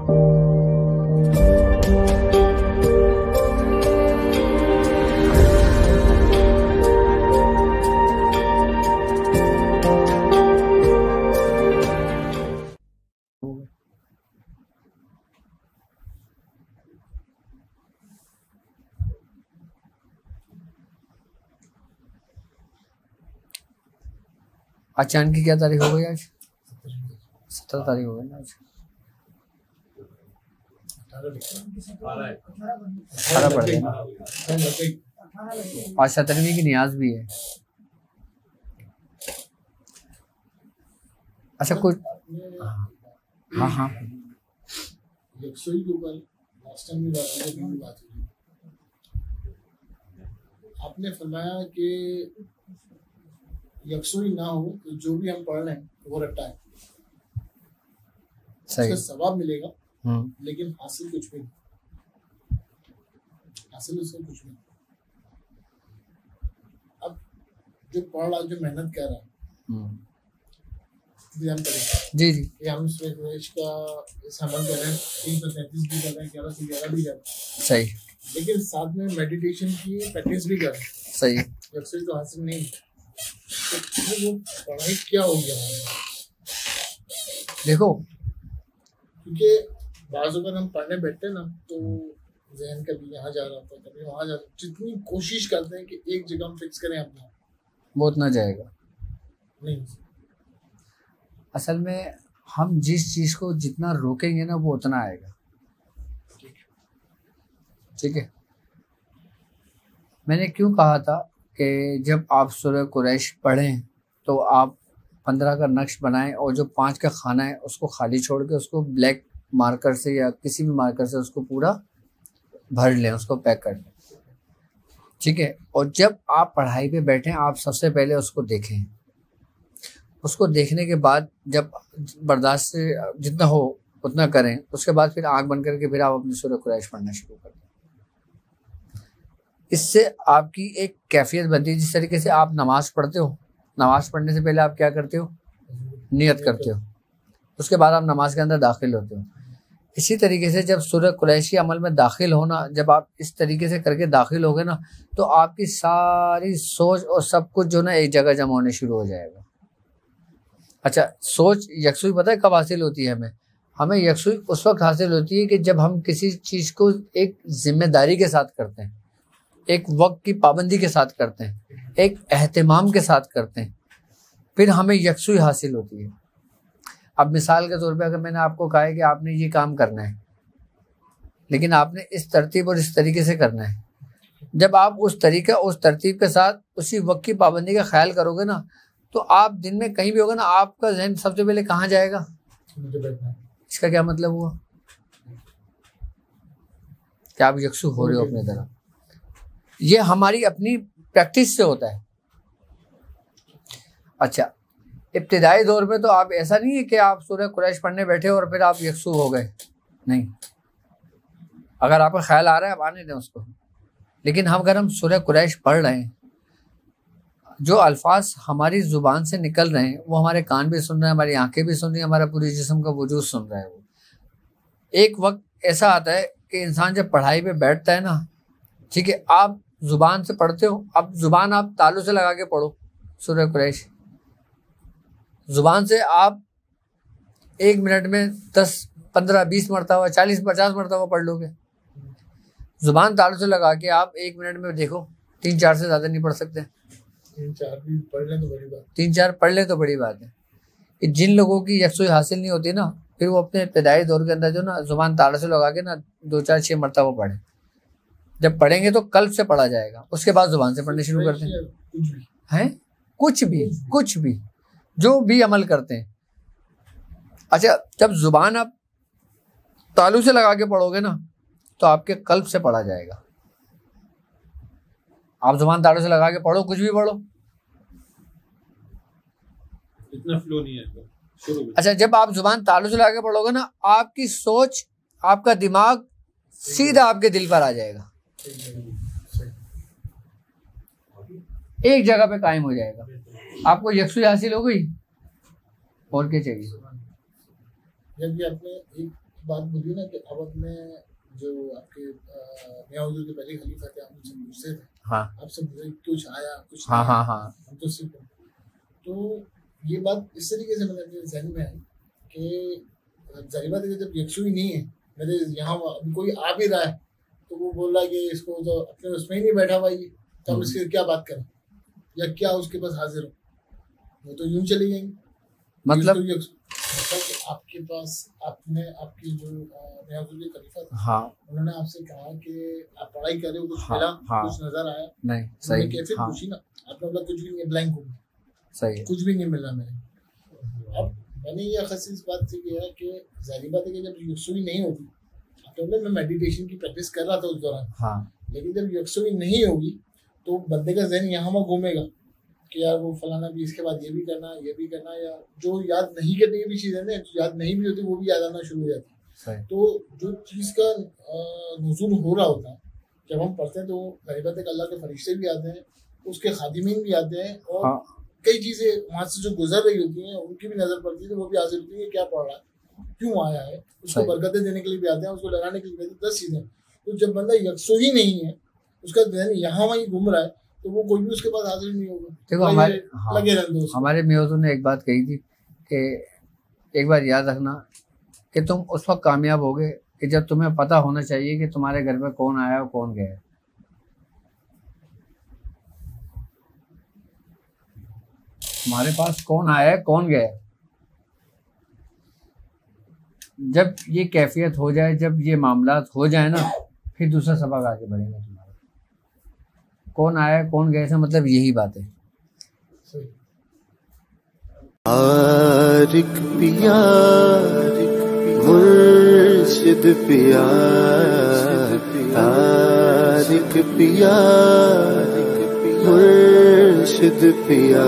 आज चांद की क्या तारीख हो गई? आज 17 तारीख हो गई ना। आज 18 पड़ गई। आज 17वीं की नियाज भी है। अच्छा कुछ हाँ हाँ आपने फरमाया कि यकसुई ना हो तो जो भी हम पढ़ रहे हैं वो रट्टा है, उसका सवाब मिलेगा लेकिन हासिल कुछ भी नहीं, हासिल उसका कुछ नहीं। अब जो पढ़ रहा, जो मेहनत कर रहा है, जी जी, ये हम स्वेश का इस अमल कर रहे हैं, 333 भी कर रहे हैं, 11 से 11 भी कर रहे हैं, सही, लेकिन साथ में मेडिटेशन की प्रैक्टिस भी कर रहे हैं, सही। यकसुई तो हासिल नहीं, तो वो पढ़ाई क्या हो गया? देखो, क्योंकि बाज़ अगर हम पढ़ने बैठते ना तो जहन कभी यहाँ जा रहा था, कभी वहाँ जा रहा, जितनी कोशिश करते हैं कि एक जगह हम फिक्स करें अपना, वो उतना जाएगा नहीं। असल में हम जिस चीज को जितना रोकेंगे ना वो उतना आएगा। ठीक है, मैंने क्यों कहा था कि जब आप सूरह कुरैश पढ़ें तो आप 15 का नक्श बनाएं और जो 5 का खाना है उसको खाली छोड़ के उसको ब्लैक मार्कर से या किसी भी मार्कर से उसको पूरा भर लें, उसको पैक कर लें। ठीक है, और जब आप पढ़ाई पे बैठें आप सबसे पहले उसको देखें। उसको देखने के बाद जब बर्दाश्त से जितना हो उतना करें, उसके बाद फिर आँख बंद करके फिर आप अपनी सूरह कुरैश पढ़ना शुरू कर दें। इससे आपकी एक कैफियत बनती है। जिस तरीके से आप नमाज पढ़ते हो, नमाज पढ़ने से पहले आप क्या करते हो? नियत करते हो, उसके बाद आप नमाज के अंदर दाखिल होते हो। इसी तरीके से जब सूरह कुरैश के अमल में दाखिल होना, जब आप इस तरीके से करके दाखिल होगे ना तो आपकी सारी सोच और सब कुछ जो ना एक जगह जमा होने शुरू हो जाएगा। अच्छा, सोच यकसुई पता है कब हासिल होती है? हमें यकसुई उस वक्त हासिल होती है कि जब हम किसी चीज़ को एक जिम्मेदारी के साथ करते हैं, एक वक्त की पाबंदी के साथ करते हैं, एक एहतिमाम के साथ करते हैं, फिर हमें यकसुई हासिल होती है। अब मिसाल के तौर पे अगर मैंने आपको कहा है कि आपने ये काम करना है, लेकिन आपने इस तरतीब और इस तरीके से करना है, जब आप उस तरीका उस तरतीब के साथ उसी वक्त की पाबंदी का ख्याल करोगे ना तो आप दिन में कहीं भी होगा ना, आपका ज़हन सबसे पहले कहाँ जाएगा? इसका क्या मतलब हुआ? कि आप यकसु हो रहे हो अपनी तरफ। ये हमारी अपनी प्रैक्टिस से होता है। अच्छा, इब्तिदाई दौर में तो आप ऐसा नहीं है कि आप सूरह कुरैश पढ़ने बैठे और फिर आप यकसु हो गए, नहीं। अगर आपका ख्याल आ रहा है आप आने दें उसको, लेकिन अगर हम सूरह कुरैश पढ़ रहे हैं, जो अल्फाज हमारी ज़ुबान से निकल रहे हैं वो हमारे कान भी सुन रहे हैं, हमारी आंखें भी सुन रही हैं, हमारा पूरे जिस्म का वजूद सुन रहा है। वो एक वक्त ऐसा आता है कि इंसान जब पढ़ाई पे बैठता है ना, ठीक है, आप ज़ुबान से पढ़ते हो, अब ज़ुबान आप तालु से लगा के पढ़ो सूरह कुरैश, ज़ुबान से आप 1 मिनट में 10, 15, 20 मरतबा, 40, 50 मरतबा पढ़ लोगे। ज़ुबान तालु से लगा के आप 1 मिनट में देखो 3-4 से ज़्यादा नहीं पढ़ सकते। 3-4 भी पढ़ लें तो बड़ी बात, 3-4 पढ़ लें तो बड़ी बात है। कि जिन लोगों की यकसुई हासिल नहीं होती ना, फिर वो अपने इब्तिदाई दौर के अंदर जो ना ज़ुबान तालु से लगा के ना 2-4-6 मरतबा पढ़े। जब पढ़ेंगे तो कल्ब से पढ़ा जाएगा, उसके बाद ज़ुबान से पढ़ने शुरू करते हैं। कुछ भी जो भी अमल करते हैं। अच्छा, जब ज़ुबान आप तालु से लगा के पढ़ोगे ना तो आपके कल्ब से पढ़ा जाएगा। आप ज़ुबान तालु से लगा के पढ़ो, कुछ भी पढ़ो, इतना फ्लो नहीं है शुरू में। अच्छा, जब आप ज़ुबान तालु से लगा के पढ़ोगे ना, आपकी सोच, आपका दिमाग सीधा आपके दिल पर आ जाएगा, एक जगह पे कायम हो जाएगा। आपको यकसुई हासिल हो गई, और क्या चाहिए? जब भी आपने एक की बात बोली ना कि अब अपने जो आपके मियां हुजूर के पहले खलीफा थे, आप उनसे पूछते थे, हाँ आपसे पूछे कुछ आया कुछ हाँ नहीं हाँ आया, हाँ हम तो सिर्फ, तो ये बात इस तरीके से मेरे अपने जहन में है कि जाहिर बात है कि जब यकसुई नहीं है, मेरे यहाँ अभी कोई आ भी रहा है तो वो बोल रहा है कि इसको तो अपने उसमें ही नहीं बैठा हुआ ये, तो हम इसकी क्या बात करें या क्या उसके पास हाजिर हो, वो तो यूं चली जाएंगे। मतलब आपके पास आपने आपकी जो के खलीफा था, हाँ उन्होंने आपसे कहा कि आप पढ़ाई कर रहे हो, कुछ हाँ, मिला, हाँ, कुछ नजर आया नहीं सही, कैफियत हाँ, पूछी ना, आपने बोला कुछ भी नहीं, ब्लैंक हो, सही है। कुछ भी नहीं मिला मेरे। अब मैंने ये अखस इस बात से किया कि जाहिर बात है कि जब यकसुई नहीं होगी, तो मैं मेडिटेशन की प्रैक्टिस कर रहा था उस दौरान, हाँ लेकिन जब यकसुई नहीं होगी तो बंदे का जहन यहाँ वहाँ घूमेगा कि यार वो फलाना भी, इसके बाद ये भी करना, या जो याद नहीं करने की भी चीज़ है ना, याद नहीं भी होती वो भी याद आना शुरू हो जाती है। तो जो चीज़ का नुज़ूल हो रहा होता है जब हम पढ़ते हैं, तो जाहिर बात है कि अल्लाह के फरिश्ते भी आते हैं, उसके खादिमीन भी आते हैं, और हाँ, कई चीज़ें वहाँ से जो गुजर रही होती हैं उनकी भी नज़र पड़ती है, तो वो भी हाजिर होती है क्या पढ़ रहा है, क्यों आया है, उसको बरकतें देने के लिए भी आते हैं, उसको लगाने के लिए भी आते हैं, 10 चीज़ें। तो जब बंदा यकसुई नहीं है, उसका ध्यान यहाँ वहीं घूम रहा है, तो वो कोई भी उसके पास हाजिर नहीं होगा। देखो हमारे लगे रहते हमारे मियाँ ने एक बात कही थी कि एक बार याद रखना कि तुम उस वक्त कामयाब होगे कि जब तुम्हें पता होना चाहिए कि तुम्हारे घर में कौन आया और कौन गया। तुम्हारे पास कौन आया है कौन गया। जब ये कैफियत हो जाए, जब ये मामलात हो जाए ना, फिर दूसरा सबक आगे बढ़ेगा तुम्हारा। कौन आया कौन गया से मतलब यही बात है। आरिक पिया मुर्शिद पिया, आरिक पिया मुर्शिद पिया।